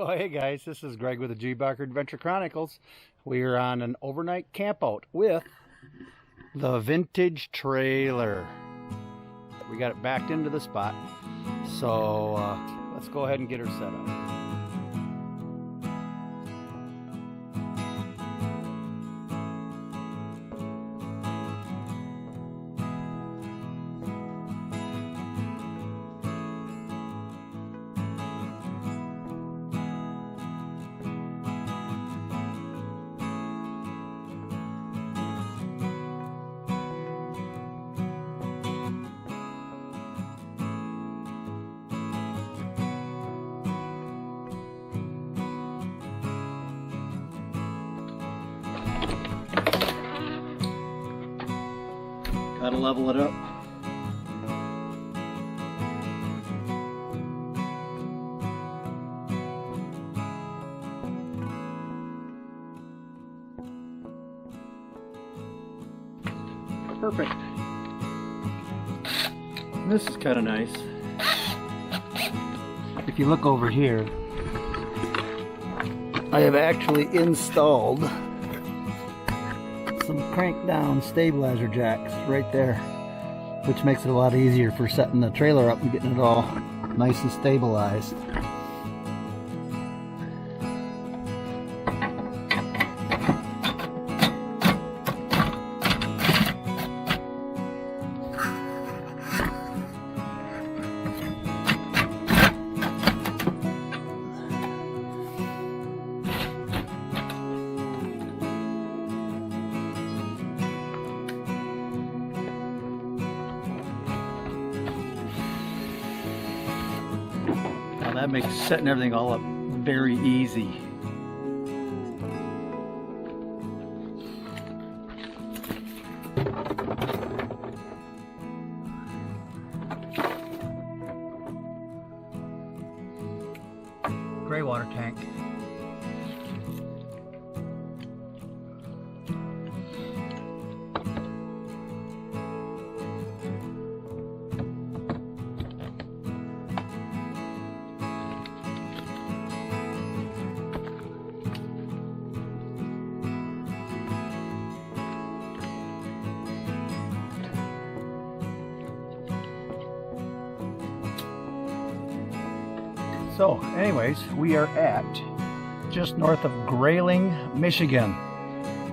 Well, hey guys, this is Greg with the G Barker Adventure Chronicles. We are on an overnight campout with the vintage trailer. We got it backed into the spot, so let's go ahead and get her set up. Gotta level it up. Perfect. This is kind of nice. If you look over here, I have actually installed some crank down stabilizer jacks right there, which makes it a lot easier for setting the trailer up and getting it all nice and stabilized. That makes setting everything all up very easy. Gray water tank. So anyways, we are at just north of Grayling, Michigan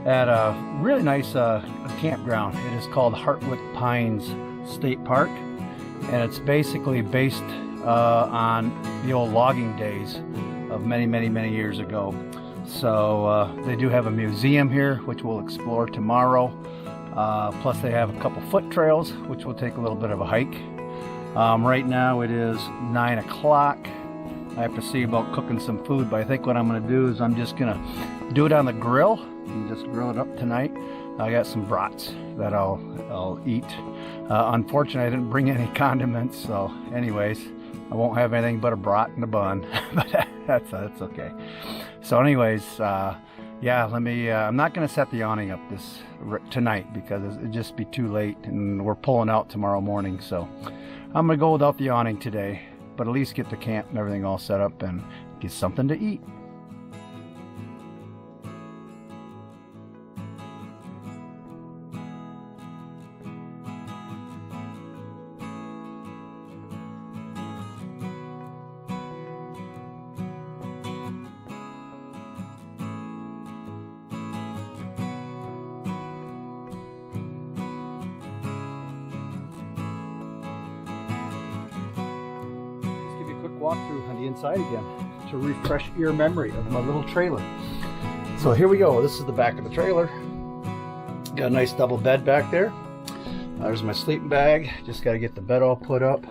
at a really nice campground. It is called Hartwick Pines State Park, and it's basically based on the old logging days of many years ago. So they do have a museum here, which we'll explore tomorrow. Plus they have a couple foot trails, which will take a little bit of a hike. Right now it is 9 o'clock. I have to see about cooking some food, but I think what I'm going to do is I'm just going to do it on the grill and just grill it up tonight. I got some brats that I'll eat. Unfortunately, I didn't bring any condiments, so anyways, I won't have anything but a brat and a bun, but that's okay. So anyways, yeah, I'm not going to set the awning up tonight because it'd just be too late, and we're pulling out tomorrow morning, so I'm going to go without the awning today. But at least get the camp and everything all set up and get something to eat. Walkthrough on the inside again to refresh your memory of my little trailer. So here we go. This is the back of the trailer. Got a nice double bed back there. There's my sleeping bag. Just got to get the bed all put up.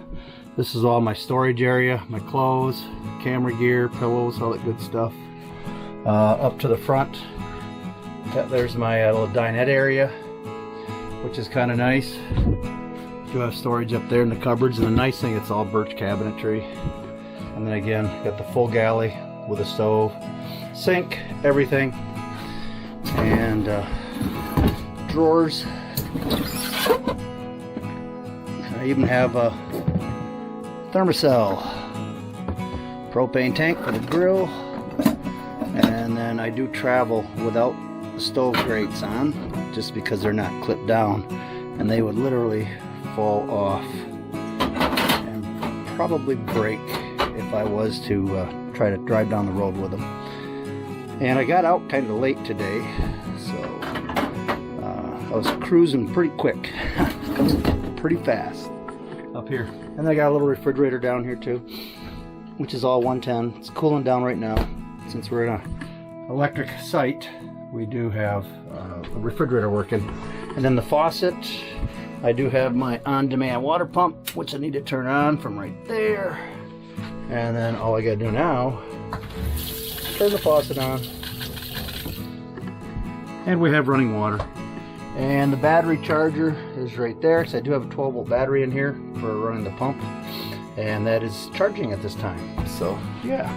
This is all my storage area, my clothes, camera gear, pillows, all that good stuff. Up to the front, there's my little dinette area, which is kind of nice. Do have storage up there in the cupboards, and the nice thing, it's all birch cabinetry. And then again, got the full galley with a stove, sink, everything, and drawers. I even have a thermocell, propane tank for the grill, And then I do travel without the stove grates on, just because they're not clipped down, and they would literally fall off and probably break if I was to try to drive down the road with them. And I got out kind of late today, so I was cruising pretty quick, pretty fast up here. And I got a little refrigerator down here too, which is all 110. It's cooling down right now. Since we're in an electric site, we do have a refrigerator working. And then the faucet, I do have my on-demand water pump, which I need to turn on from right there. And then all I gotta do now, turn the faucet on. And we have running water. And the battery charger is right there, because I do have a 12-volt battery in here for running the pump. And that is charging at this time. So, yeah.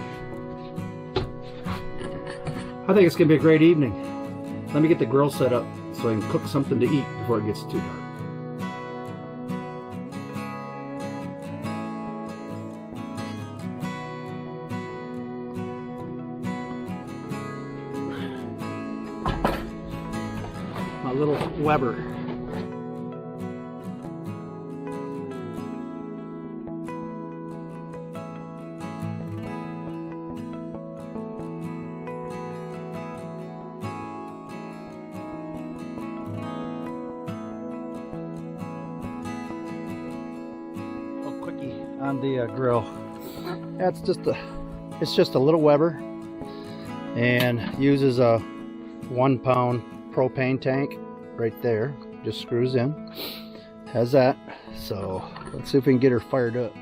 I think it's going to be a great evening. Let me get the grill set up so I can cook something to eat before it gets too dark. My little Weber. On the grill. That's just it's just a little Weber, and uses a 1-pound propane tank right there. Just screws in. Has that. So let's see if we can get her fired up.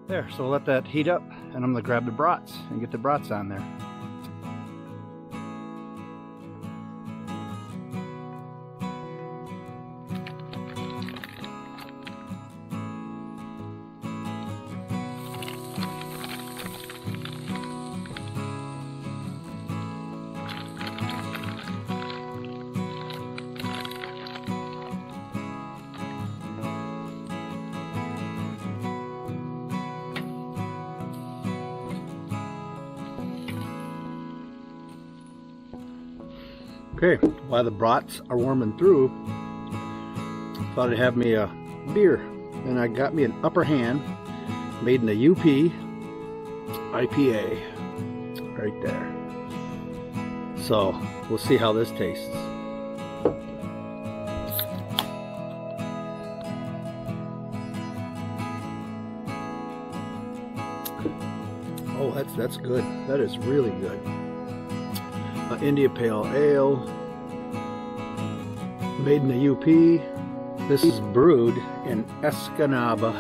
There, so we'll let that heat up, and I'm going to grab the brats and get the brats on there. Okay, while the brats are warming through, thought I'd have me a beer, and I got me an Upper Hand made in the UP IPA right there. So we'll see how this tastes. Oh, that's good. That is really good. India Pale Ale, made in the UP. This is brewed in Escanaba,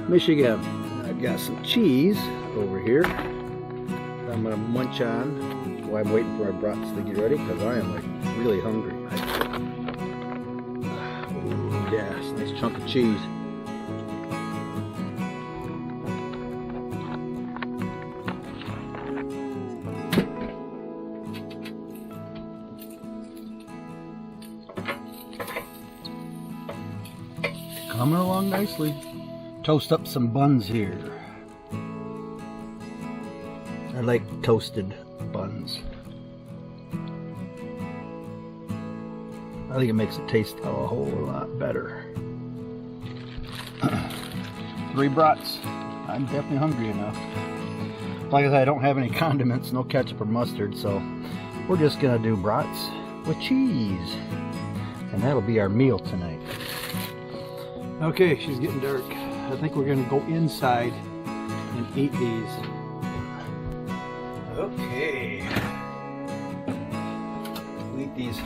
Michigan. I've got some cheese over here I'm gonna munch on while I'm waiting for my brats to get ready, because I am like really hungry. Oh yes, nice chunk of cheese. Coming along nicely. Toast up some buns here. I like toasted buns. I think it makes it taste a whole lot better. 3 brats. I'm definitely hungry enough. Like I said, I don't have any condiments, no ketchup or mustard, so we're just gonna do brats with cheese. And that'll be our meal tonight. Okay, she's getting dark. I think we're gonna go inside and eat these. Okay. We'll eat these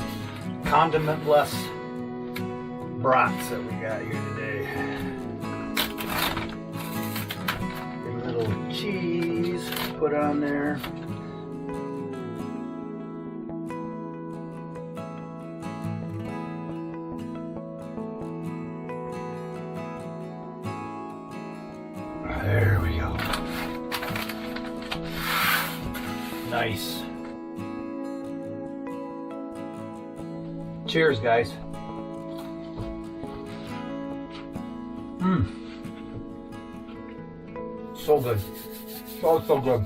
condiment-less brats that we got here today. Get a little cheese put on there. There we go. Nice. Cheers, guys. So good. So good.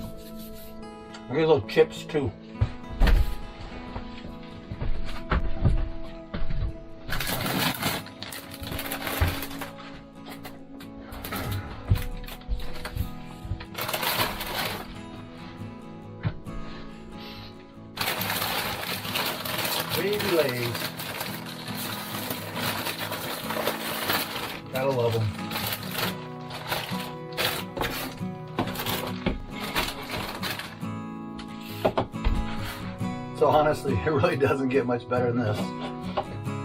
I get little chips too. Baby Lays. Gotta love them. So honestly, it really doesn't get much better than this.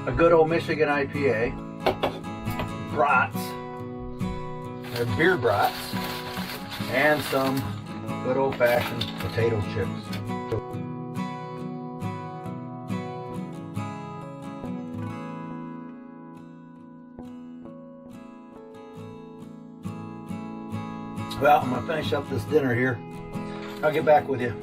A good old Michigan IPA, brats, they're beer brats, and some good old-fashioned potato chips. Well, I'm gonna finish up this dinner here. I'll get back with you.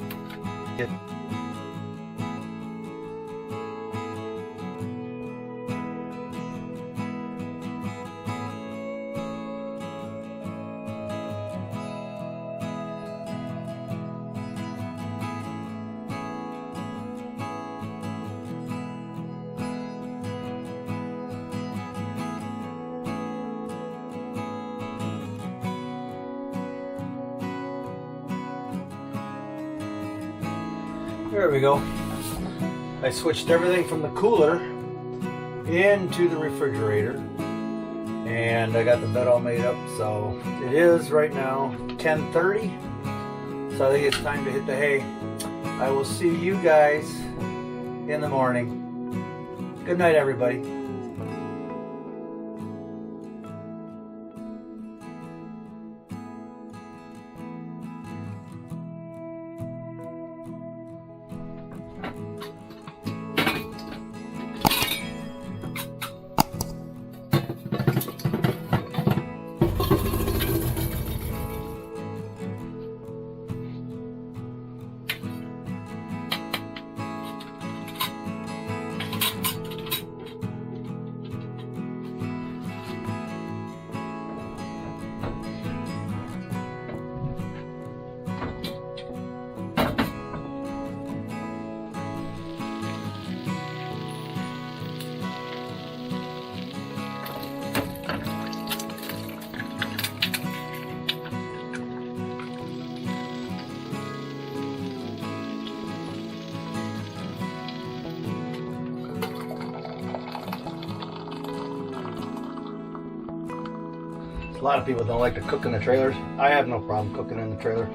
There we go. I switched everything from the cooler into the refrigerator, and I got the bed all made up. So it is right now 10:30, so I think it's time to hit the hay. I will see you guys in the morning. Good night, everybody. A lot of people don't like to cook in the trailers. I have no problem cooking in the trailer.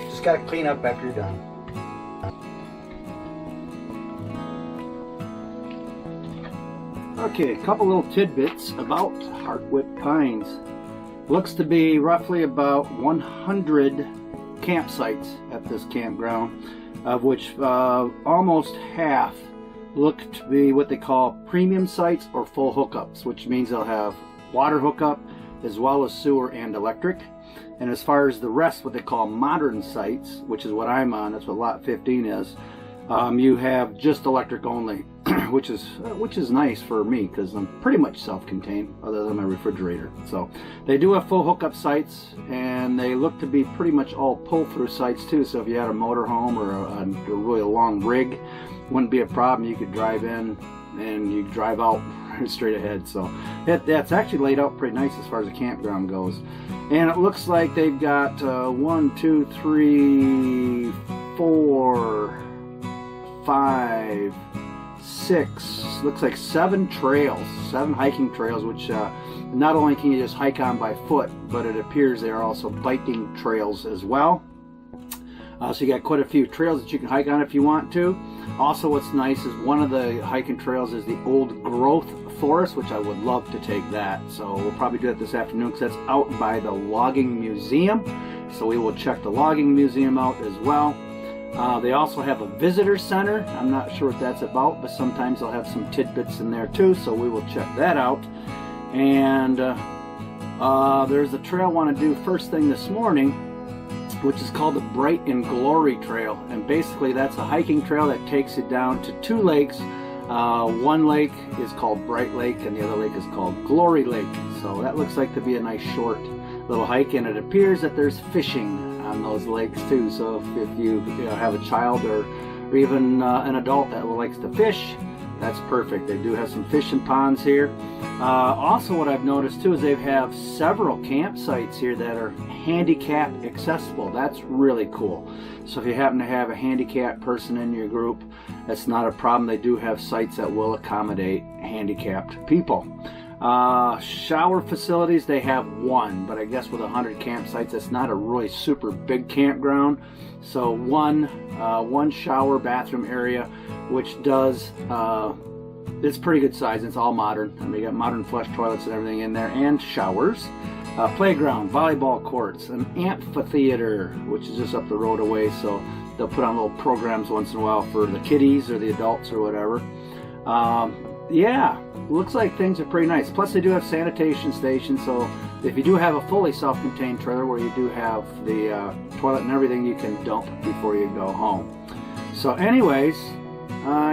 Just gotta clean up after you're done. Okay, a couple little tidbits about Hartwick Pines. Looks to be roughly about 100 campsites at this campground, of which almost half look to be what they call premium sites or full hookups, which means they'll have water hookup as well as sewer and electric. And as far as the rest, what they call modern sites, which is what I'm on, that's what lot 15 is, you have just electric only, which is nice for me because I'm pretty much self-contained other than my refrigerator. So they do have full hookup sites, and they look to be pretty much all pull-through sites too. So if you had a motorhome or a really long rig, wouldn't be a problem. You could drive in and you drive out straight ahead. So that's actually laid out pretty nice as far as the campground goes. And it looks like they've got 1, 2, 3, 4, 5, 6, looks like 7 trails, 7 hiking trails, which not only can you just hike on by foot, but it appears they are also biking trails as well. So you got quite a few trails that you can hike on if you want to. Also, what's nice is one of the hiking trails is the old growth forest, which I would love to take that. So we'll probably do it this afternoon because that's out by the logging museum. So we will check the logging museum out as well. They also have a visitor center. I'm not sure what that's about, but sometimes they'll have some tidbits in there too. So we will check that out. And there's a trail I want to do first thing this morning, which is called the Bright and Glory Trail. And basically that's a hiking trail that takes you down to 2 lakes One lake is called Bright Lake and the other lake is called Glory Lake. So that looks like to be a nice short little hike, and it appears that there's fishing on those lakes too. So if you have a child or even an adult that likes to fish, that's perfect. They do have some fishing ponds here. Also, what I've noticed too is they have several campsites here that are handicap accessible. That's really cool. So if you happen to have a handicapped person in your group, that's not a problem. They do have sites that will accommodate handicapped people. Shower facilities, they have one, but I guess with 100 campsites, it's not a really super big campground. So one shower bathroom area, which does it's pretty good size. It's all modern. I mean, you got modern flush toilets and everything in there, and showers. Playground, volleyball courts, an amphitheater, which is just up the road away. So they'll put on little programs once in a while for the kiddies or the adults or whatever. Yeah, looks like things are pretty nice. Plus they do have sanitation stations, so if you do have a fully self-contained trailer where you do have the toilet and everything, you can dump before you go home. So anyways,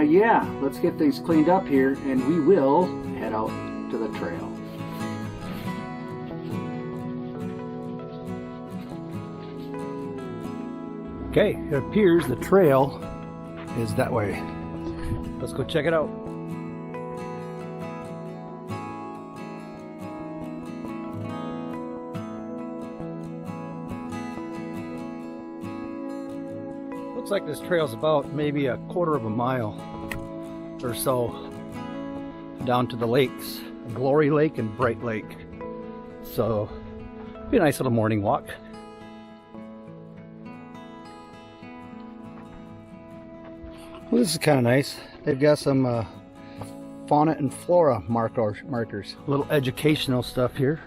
yeah, let's get things cleaned up here and we will head out to the trail. Okay, it appears the trail is that way. Let's go check it out. Looks like this trail's about maybe a quarter of a mile or so down to the lakes, Glory Lake and Bright Lake. So, be a nice little morning walk. Well, this is kind of nice. They've got some fauna and flora markers. A little educational stuff here.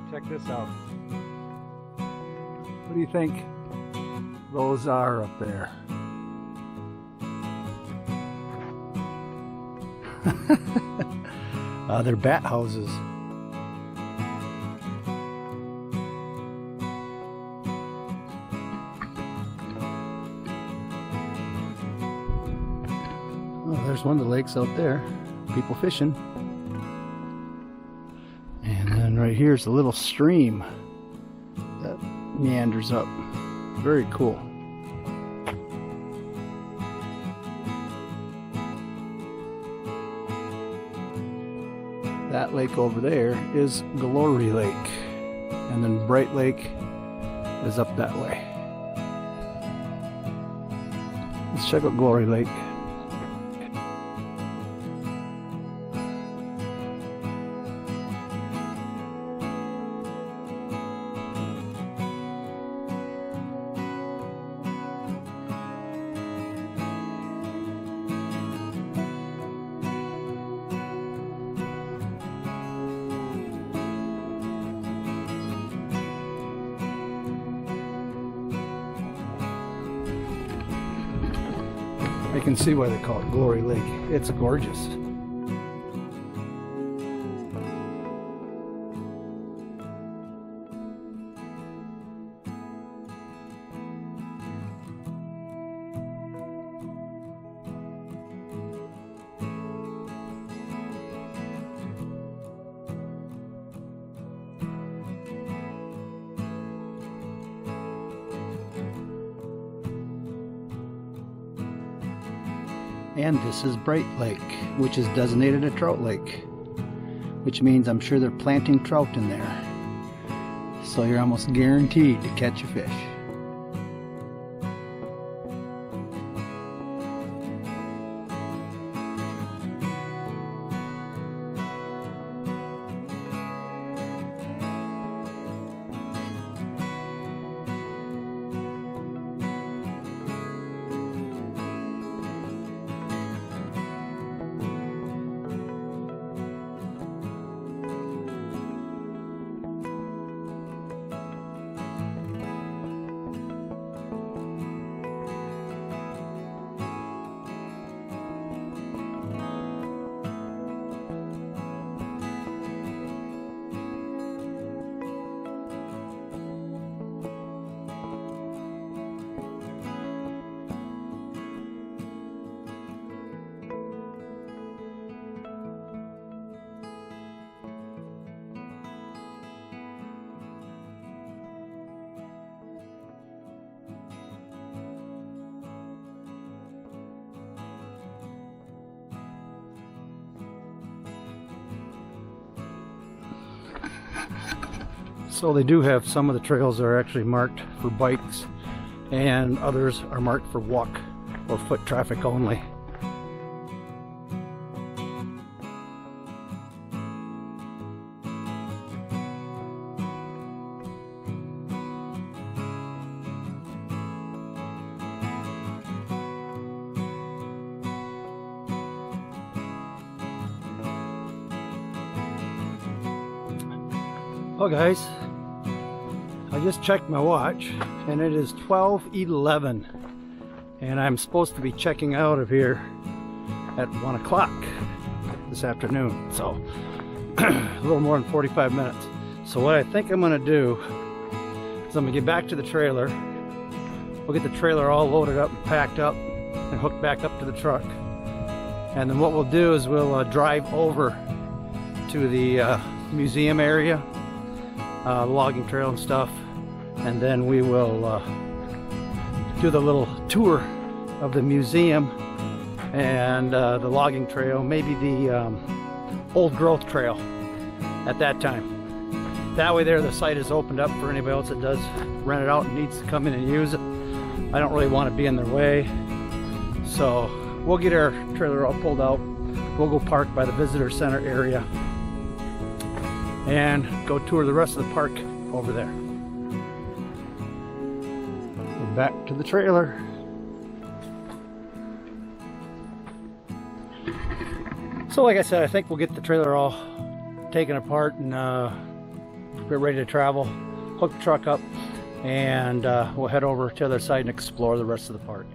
Check this out. What do you think those are up there? They're bat houses. Oh, there's one of the lakes out there. People fishing. And then right here's a little stream that meanders up. Very cool. That lake over there is Glory Lake, and then Bright Lake is up that way. Let's check out Glory Lake. You can see why they call it Glory Lake. It's gorgeous. And this is Bright Lake, which is designated a trout lake, which means I'm sure they're planting trout in there. So you're almost guaranteed to catch a fish. So they do have some of the trails that are actually marked for bikes, and others are marked for walk or foot traffic only. Well guys, I just checked my watch and it is 12:11 and I'm supposed to be checking out of here at 1 o'clock this afternoon, so a little more than 45 minutes. So what I think I'm going to do is I'm going to get back to the trailer. We'll get the trailer all loaded up and packed up and hooked back up to the truck, and then what we'll do is we'll drive over to the museum area, the logging trail and stuff, and then we will do the little tour of the museum and the logging trail, maybe the old growth trail at that time. That way there the site is opened up for anybody else that does rent it out and needs to come in and use it. I don't really want to be in their way, so we'll get our trailer all pulled out. We'll go park by the visitor center area and go tour the rest of the park over there. We're back to the trailer. So like I said, I think we'll get the trailer all taken apart and get ready to travel, hook the truck up, and we'll head over to the other side and explore the rest of the park.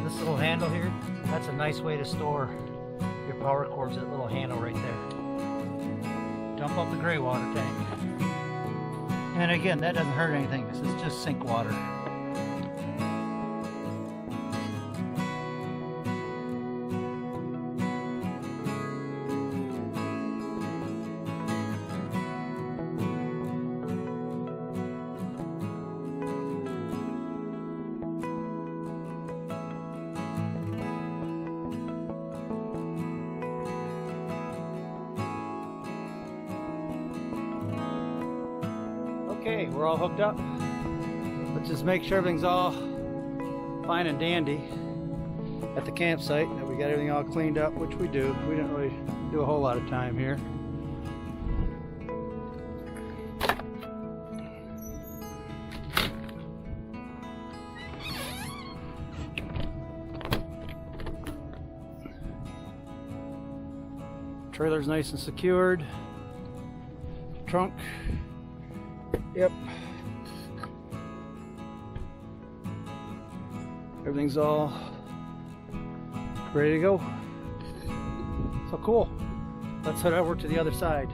This little handle here, that's a nice way to store your power cords, that little handle right there. Dump out the gray water tank. And again, that doesn't hurt anything, this is just sink water. Okay, we're all hooked up. Let's just make sure everything's all fine and dandy at the campsite, that we got everything all cleaned up, which we do. We didn't really do a whole lot of time here. Trailer's nice and secured. Trunk. Yep. Everything's all ready to go. So cool. Let's head over to the other side.